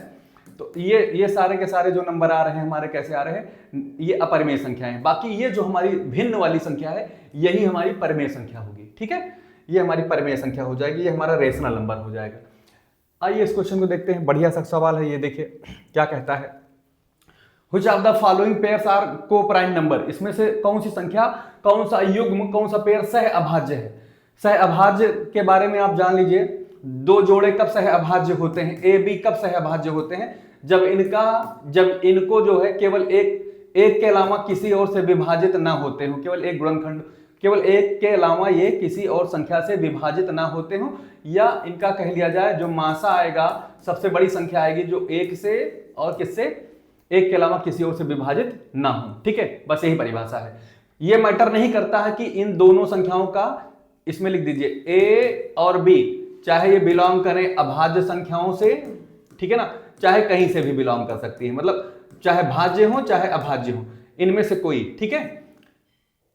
तो ये सारे के सारे जो नंबर आ रहे हैं हमारे, कैसे आ रहे हैं, ये अपरिमेय संख्या है। बाकी ये जो हमारी भिन्न वाली संख्या है, यही हमारी परिमेय संख्या होगी, ठीक है, ये हमारी परिमेय संख्या हो जाएगी, ये हमारा रेशनल नंबर हो जाएगा। आइए इस क्वेश्चन को देखते हैं, बढ़िया सा सवाल है ये, देखिए क्या कहता है। Which of the following pairs are co-prime number? इसमें से कौन सी संख्या, कौन सा युग्म, कौन सा पेयर सह अभाज्य है। सह अभाज्य के बारे में आप जान लीजिए, 2 जोड़े कब सह अभाज्य होते हैं, ए बी कब सह अभाज्य होते हैं, जब इनको जो है केवल एक के अलावा किसी और से विभाजित ना होते हो, केवल एक गुणनखंड, केवल एक के अलावा ये किसी और संख्या से विभाजित ना होते हो, या इनका कह लिया जाए जो मासा आएगा, सबसे बड़ी संख्या आएगी जो एक से और किससे, एक के अलावा किसी और से विभाजित ना हो, ठीक है, बस यही परिभाषा है। ये मैटर नहीं करता है कि इन दोनों संख्याओं का, इसमें लिख दीजिए ए और बी, चाहे ये बिलोंग करें अभाज्य संख्याओं से, ठीक है ना, चाहे कहीं से भी बिलोंग कर सकती है, मतलब चाहे भाज्य हो चाहे अभाज्य हो, इनमें से कोई, ठीक है,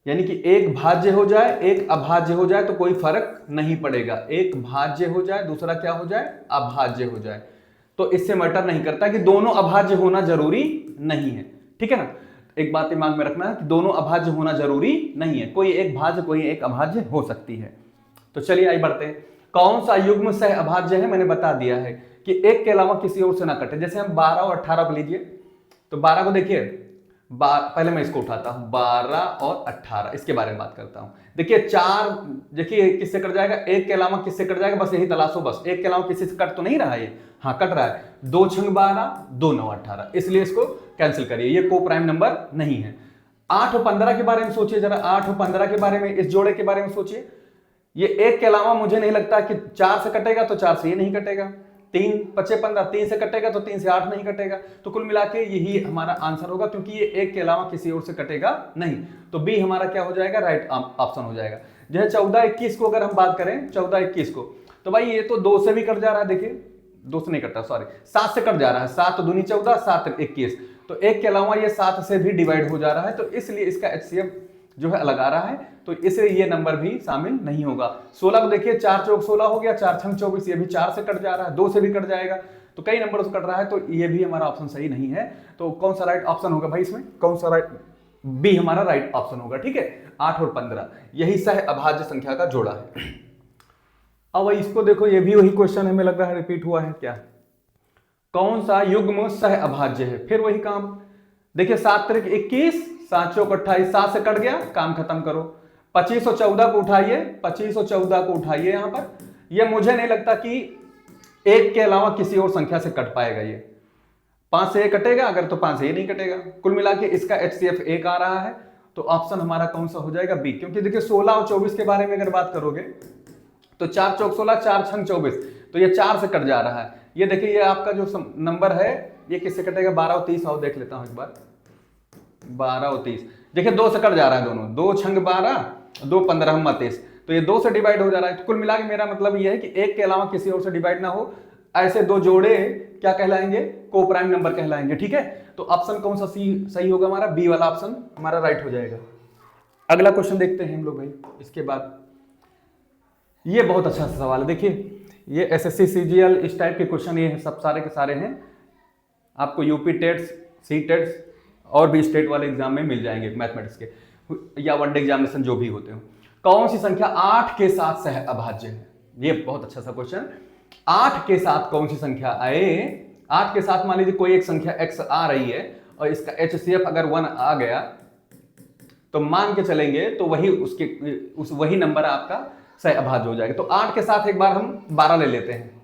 यानी कि एक भाज्य हो जाए एक अभाज्य हो जाए तो कोई फर्क नहीं पड़ेगा, एक भाज्य हो जाए दूसरा क्या हो जाए, अभाज्य हो जाए, तो इससे मैटर नहीं करता कि दोनों अभाज्य होना जरूरी नहीं है, ठीक है ना। एक बात दिमाग में रखना है कि दोनों अभाज्य होना जरूरी नहीं है, कोई एक भाज्य कोई एक अभाज्य हो सकती है। तो चलिए आइए बढ़ते हैं। कौन सा युग्म सह अभाज्य है, मैंने बता दिया है कि एक के अलावा किसी और से ना कटे। जैसे हम 12 और 18 को लीजिए, तो 12 को देखिए, पहले मैं इसको उठाता हूं, 12 और 18 इसके बारे में बात करता हूं। देखिए 4, देखिए किससे कट जाएगा, एक के अलावा किससे कट जाएगा, बस यही तलाशो, बस एक के अलावा किसी से कट तो नहीं रहा है, हाँ कट रहा है, 2 छंग 12, 2 9 18, इसलिए इसको कैंसिल करिए, ये को प्राइम नंबर नहीं है। 8 और 15 के बारे में सोचिए जरा, 8 और 15 के बारे में, इस जोड़े के बारे में सोचिए। ये एक के अलावा मुझे नहीं लगता कि 4 से कटेगा, तो 4 से ये नहीं कटेगा, 3 5 15, 3 से कटेगा तो 3 से 8 नहीं कटेगा, तो कुल मिला के यही हमारा आंसर होगा, क्योंकि ये एक के अलावा किसी और से कटेगा नहीं। तो बी हमारा क्या हो जाएगा, राइट ऑप्शन हो जाएगा। जो है 14 21 को अगर हम बात करें, 14 21 को, तो भाई ये तो 2 से भी कट जा रहा है, देखिए 2 से नहीं कटता, सॉरी 7 से कट जा रहा है, 7 दूनी 14, 7 21, तो एक के अलावा ये 7 से भी डिवाइड हो जा रहा है, तो इसलिए इसका HCF जो है अलग आ रहा है, तो इसलिए ये नंबर भी शामिल नहीं होगा। 16 को देखिए, 4 चौक 16 हो गया, 4 छंग 24, ये भी 4 से कट जा रहा है, 2 से भी कट जाएगा, तो कई नंबरों से कट रहा है, तो ये भी हमारा ऑप्शन सही नहीं है। तो कौन सा राइट ऑप्शन होगा भाई इसमें, कौन सा राइट, बी हमारा राइट ऑप्शन होगा। ठीक है, 8 और 15 यही सह अभाज्य संख्या का जोड़ा है। अब इसको देखो, ये भी वही क्वेश्चन हमें लग रहा है रिपीट हुआ है क्या, कौन सा युग्म सह अभाज्य है, फिर वही काम। देखिए 7 3 21, 7 चौक 28, 7 से कट गया, काम खत्म करो। 25 और 14 को उठाइए, 25 और 14 को उठाइए यहां पर, ये मुझे नहीं लगता कि एक के अलावा किसी और संख्या से कट पाएगा, ये 5 से ये कटेगा अगर, तो 5 से ये नहीं कटेगा, कुल मिला के इसका HCF 1 आ रहा है, तो ऑप्शन हमारा कौन सा हो जाएगा, बी। क्योंकि देखिए 16 और 24 के बारे में अगर बात करोगे, तो 4 चौक 16, 4 छंग 24, तो ये 4 से कट जा रहा है। ये देखिए ये आपका जो नंबर है, ये किससे कटेगा, 12 और 30, आओ देख लेता हूं एक बार, 12 और 30, देखिए 2 से कट जा रहा है दोनों, 2 छंग 12, 2 15 30, तो ये 2 से डिवाइड हो जा रहा है। तो कुल मिला के मेरा मतलब ये है कि एक के अलावा किसी और से डिवाइड ना हो, ऐसे दो जोड़े क्या कहलाएंगे, को प्राइम नंबर कहलाएंगे। ठीक है, तो ऑप्शन कौन सा सही होगा हमारा, बी वाला ऑप्शन हमारा राइट हो जाएगा। अगला क्वेश्चन देखते हैं हम लोग भाई इसके बाद, ये बहुत अच्छा सवाल है। देखिए ये SSC CGL इस टाइप के क्वेश्चन ये सब सारे के सारे हैं, आपको यूपी टेट्स, सी टेट्स और भी स्टेट वाले एग्जाम में मिल जाएंगे, मैथमेटिक्स के या वनडे एग्जामिनेशन जो भी होते हो। कौन सी संख्या 8 के साथ सह अभाज्य है, ये बहुत अच्छा सा क्वेश्चन। 8 के साथ कौन सी संख्या आए, 8 के साथ मान लीजिए कोई एक संख्या x आ रही है और इसका HCF अगर 1 आ गया, तो मान के चलेंगे तो वही वही नंबर आपका सह अभाज्य हो जाएगा। तो 8 के साथ एक बार हम 12 ले लेते हैं,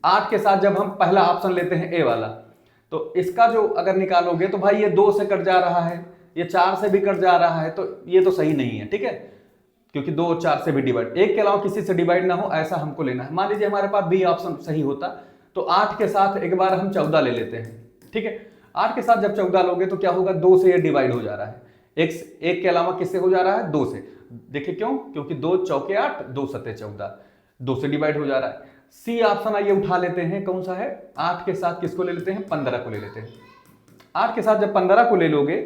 8 के साथ जब हम पहला ऑप्शन लेते हैं ए वाला, तो इसका जो अगर निकालोगे तो भाई ये 2 से कट जा रहा है, ये 4 से भी कट जा रहा है, तो ये तो सही नहीं है। ठीक है, क्योंकि 2 और 4 से भी डिवाइड, एक के अलावा किसी से डिवाइड ना हो ऐसा हमको लेना है। मान लीजिए हमारे पास बी ऑप्शन सही होता, तो 8 के साथ एक बार हम 14 ले लेते हैं। ठीक है, 8 के साथ जब 14 लोगे तो क्या होगा, 2 से ये डिवाइड हो जा रहा है, एक के अलावा किससे हो जा रहा है, 2 से। देखिए क्यों, क्योंकि 2 चौके 8, 2 सत्ते 14, 2 से डिवाइड हो जा रहा है। सी ऑप्शन आइए उठा लेते हैं, कौन सा है, 8 के साथ किसको ले लेते हैं, 15 को ले लेते हैं। 8 के साथ जब 15 को ले लोगे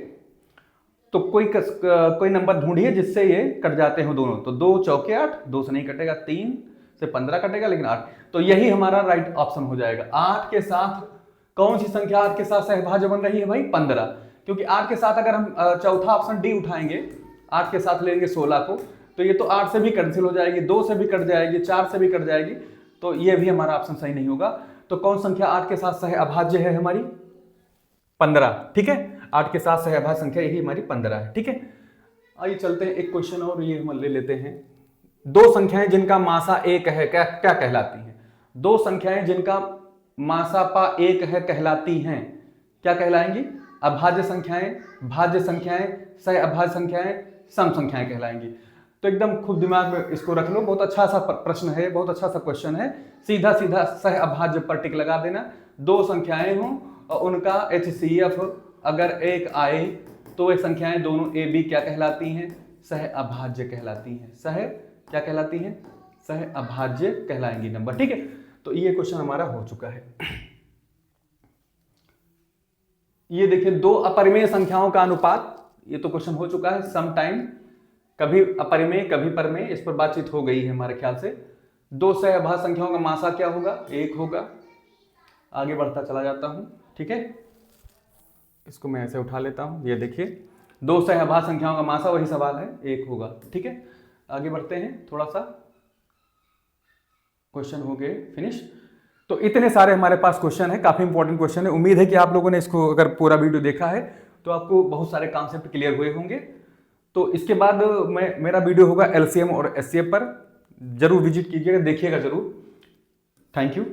तो कोई नंबर ढूंढिए जिससे ये कट जाते हो दोनों, तो 2 चौके 8, 2 से नहीं कटेगा, 3 से 15 कटेगा, लेकिन 8, तो यही हमारा राइट ऑप्शन हो जाएगा। 8 के साथ कौन सी संख्या 8 के साथ सहभाज्य बन रही है भाई, 15, क्योंकि 8 के साथ अगर हम चौथा ऑप्शन डी उठाएंगे, 8 के साथ लेंगे 16 को, तो ये तो 8 से भी कैंसिल हो जाएगी, 2 से भी कट जाएगी, 4 से भी कट जाएगी, तो ये भी हमारा ऑप्शन सही नहीं होगा। तो कौन संख्या 8 के साथ सह अभाज्य है हमारी, 15। ठीक है, 8 के साथ सह अभाज्य संख्या यही हमारी 15 है। ठीक है, आइए चलते हैं एक क्वेश्चन और ये हम ले लेते हैं। दो संख्याएं जिनका मासा 1 है क्या कहलाती हैं, दो संख्याएं जिनका मासापा 1 है कहलाती हैं, क्या कहलाएंगी, अभाज्य संख्याएं, भाज्य संख्याएं, सह अभाज्य संख्याएं, सम संख्याएं कहलाएंगी। तो एकदम खूब दिमाग में इसको रख लो, बहुत अच्छा सा प्रश्न है, बहुत अच्छा सा क्वेश्चन है। सीधा सीधा सह अभाज्य पर टिक लगा देना। दो संख्याएं हों और उनका HCF अगर 1 आए तो वे संख्याएं दोनों ए बी क्या कहलाती हैं, सह अभाज्य कहलाती हैं। सह क्या कहलाती हैं, सह अभाज्य कहलाएंगी नंबर। ठीक है, तो ये क्वेश्चन हमारा हो चुका है। ये देखिए दो अपरिमेय संख्याओं का अनुपात, ये तो क्वेश्चन हो चुका है सम टाइम, कभी अपरिमेय कभी परिमेय, इस पर बातचीत हो गई है हमारे ख्याल से। दो सह अभाज्य संख्याओं का मासा क्या होगा, 1 होगा। आगे बढ़ता चला जाता हूं। ठीक है, इसको मैं ऐसे उठा लेता हूँ, ये देखिए, दो सहभाग संख्याओं का मासा वही सवाल है, एक होगा। ठीक है, आगे बढ़ते हैं, थोड़ा सा क्वेश्चन हो गए फिनिश। तो इतने सारे हमारे पास क्वेश्चन है, काफी इंपॉर्टेंट क्वेश्चन है। उम्मीद है कि आप लोगों ने इसको अगर पूरा वीडियो देखा है तो आपको बहुत सारे कॉन्सेप्ट क्लियर हुए होंगे। तो इसके बाद मेरा वीडियो होगा एलसीएम और एचसीएफ पर, जरूर विजिट कीजिएगा, देखिएगा जरूर। Thank you.